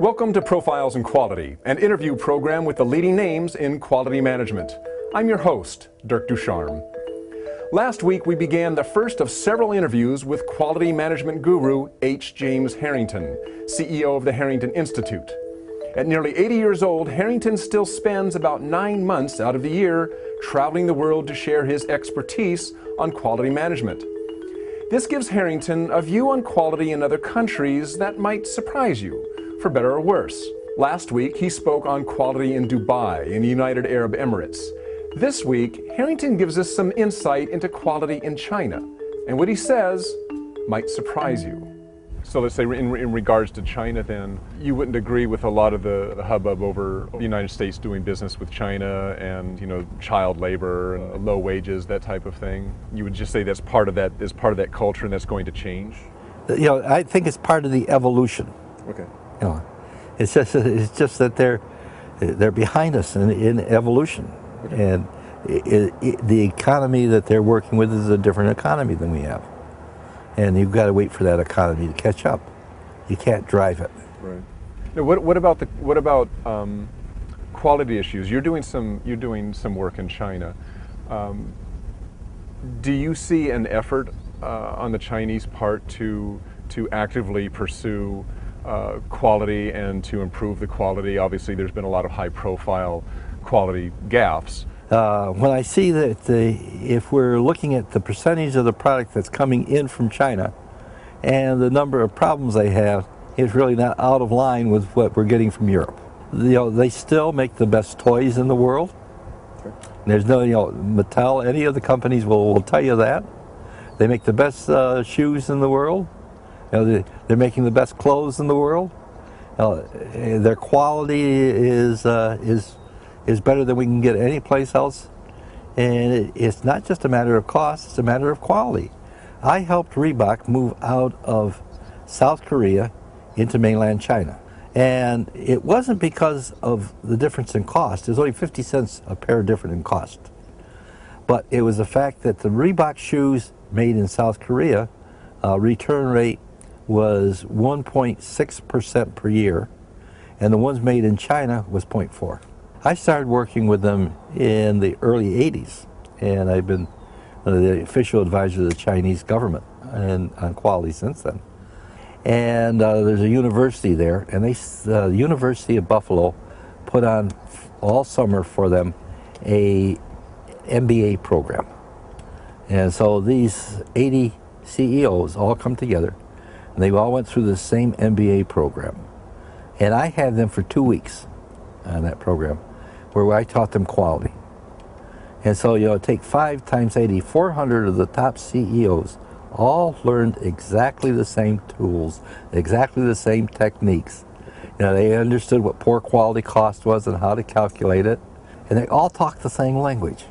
Welcome to Profiles in Quality, an interview program with the leading names in quality management. I'm your host, Dirk Ducharme. Last week we began the first of several interviews with quality management guru H. James Harrington, CEO of the Harrington Institute. At nearly 80 years old, Harrington still spends about 9 months out of the year traveling the world to share his expertise on quality management. This gives Harrington a view on quality in other countries that might surprise you, for better or worse. Last week, he spoke on quality in Dubai, in the United Arab Emirates. This week, Harrington gives us some insight into quality in China, and what he says might surprise you. So let's say in regards to China then, you wouldn't agree with a lot of the hubbub over the United States doing business with China and, child labor and low wages, that type of thing. You would just say that's part of that culture and that's going to change? I think it's part of the evolution. Okay. It's just that they're behind us in evolution. Okay. And the economy that they're working with is a different economy than we have. And you've got to wait for that economy to catch up. You can't drive it. Right. Now, what about quality issues? You're doing some work in China. Do you see an effort on the Chinese part to actively pursue quality and to improve the quality? Obviously, there's been a lot of high-profile quality gaffes. When I see that if we're looking at the percentage of the product that's coming in from China and the number of problems they have, it's really not out of line with what we're getting from Europe. They still make the best toys in the world. Okay. There's no, Mattel, any of the companies will tell you that. They make the best shoes in the world. They're making the best clothes in the world. Their quality is better than we can get any place else, and it's not just a matter of cost, it's a matter of quality. I helped Reebok move out of South Korea into mainland China, and it wasn't because of the difference in cost. It was only 50 cents a pair different in cost, but it was the fact that the Reebok shoes made in South Korea return rate was 1.6% per year, and the ones made in China was 0.4. I started working with them in the early 80s, and I've been the official advisor of the Chinese government on quality since then. And there's a university there, and the University of Buffalo put on all summer for them a MBA program. And so these 80 CEOs all come together, and they all went through the same MBA program. And I had them for 2 weeks on that program, where I taught them quality. And so, take 5 times 80, 400 of the top CEOs all learned exactly the same tools, exactly the same techniques. They understood what poor quality cost was and how to calculate it, and they all talked the same language.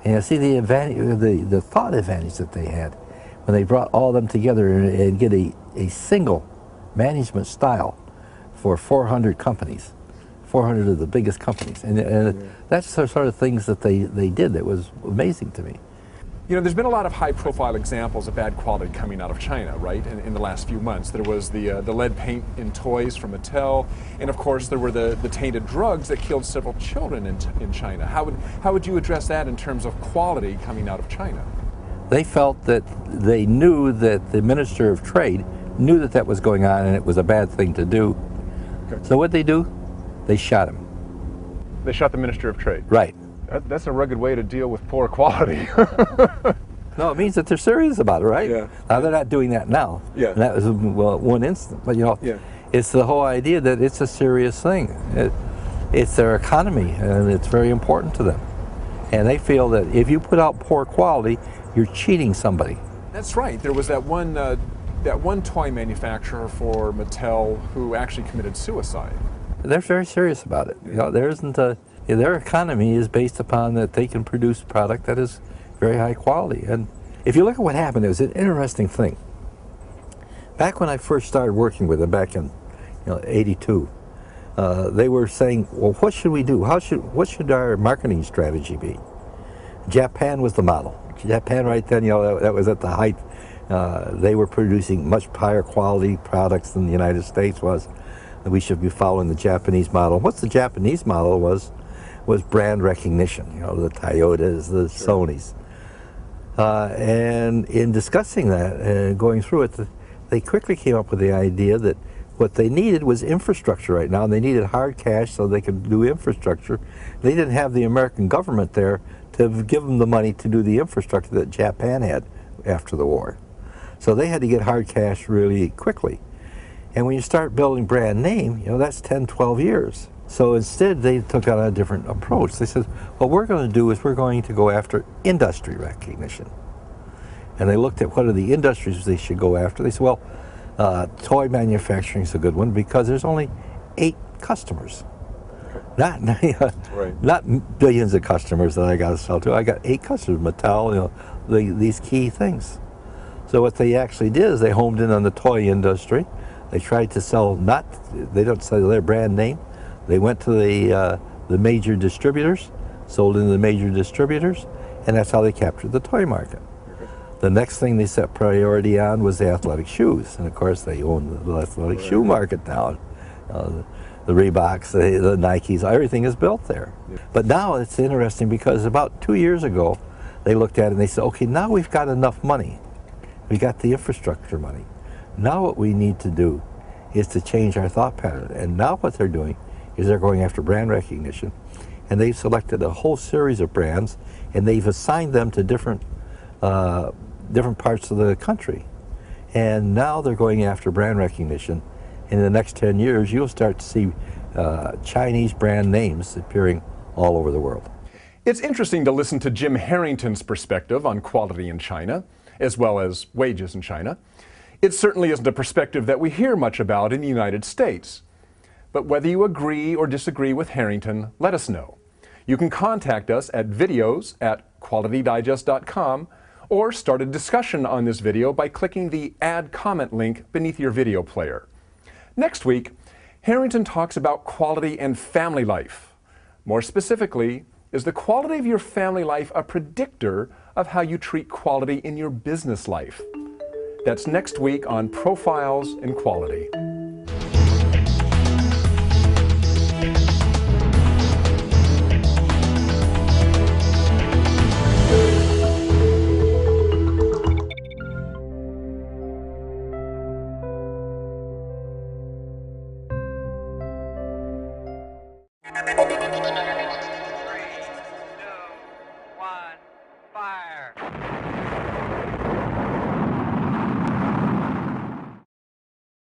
And you see the advantage, the thought advantage that they had when they brought all of them together and get a single management style for 400 companies. 400 of the biggest companies, and that's the sort of things that they did that was amazing to me. There's been a lot of high-profile examples of bad quality coming out of China, right? In the last few months, there was the lead paint in toys from Mattel, and of course there were the tainted drugs that killed several children in China. How would you address that in terms of quality coming out of China? They felt that they knew that the Minister of Trade knew that was going on, and it was a bad thing to do. Okay. So what'd they do? They shot him. They shot the Minister of Trade? Right. That's a rugged way to deal with poor quality. No, it means that they're serious about it, right? Yeah. Now, they're not doing that now. Yeah. And that was, one instant. But, yeah. It's the whole idea that it's a serious thing. It's their economy, and it's very important to them. And they feel that if you put out poor quality, you're cheating somebody. That's right. There was that one toy manufacturer for Mattel who actually committed suicide. They're very serious about it. There isn't their economy is based upon that they can produce product that is very high quality. And if you look at what happened, it was an interesting thing. Back when I first started working with them, back in '82, they were saying, well, what should we do? What should our marketing strategy be? Japan was the model. Japan right then, that was at the height. They were producing much higher quality products than the United States was. we should be following the Japanese model. What's the Japanese model was brand recognition, you know, the Toyotas, the Sonys. And in discussing that and going through it, they quickly came up with the idea that what they needed was infrastructure right now. They needed hard cash so they could do infrastructure. They didn't have the American government there to give them the money to do the infrastructure that Japan had after the war. So they had to get hard cash really quickly. And when you start building brand name, you know, that's 10, 12 years. So instead, they took on a different approach. They said, what we're going to do is we're going to go after industry recognition. And they looked at what are the industries they should go after. They said, well, toy manufacturing is a good one because there's only 8 customers. Not not billions of customers that I got to sell to. I got 8 customers, Mattel, you know, these key things. So what they actually did is they homed in on the toy industry. They tried to sell they don't sell their brand name. They went to the major distributors, sold into the major distributors, and that's how they captured the toy market. The next thing they set priority on was the athletic shoes, and of course they own the athletic shoe market now. The Reeboks, the Nikes, everything is built there. Yeah. But now it's interesting because about 2 years ago, they looked at it and they said, okay, now we've got enough money. We got the infrastructure money. Now what we need to do is to change our thought pattern. And now what they're doing is they're going after brand recognition. And they've selected a whole series of brands, and they've assigned them to different parts of the country. And now they're going after brand recognition. In the next 10 years, you'll start to see Chinese brand names appearing all over the world. It's interesting to listen to Jim Harrington's perspective on quality in China, as well as wages in China. It certainly isn't a perspective that we hear much about in the United States. But whether you agree or disagree with Harrington, let us know. You can contact us at videos@qualitydigest.com or start a discussion on this video by clicking the Add Comment link beneath your video player. Next week, Harrington talks about quality and family life. More specifically, is the quality of your family life a predictor of how you treat quality in your business life? That's next week on Profiles in Quality. Thank you.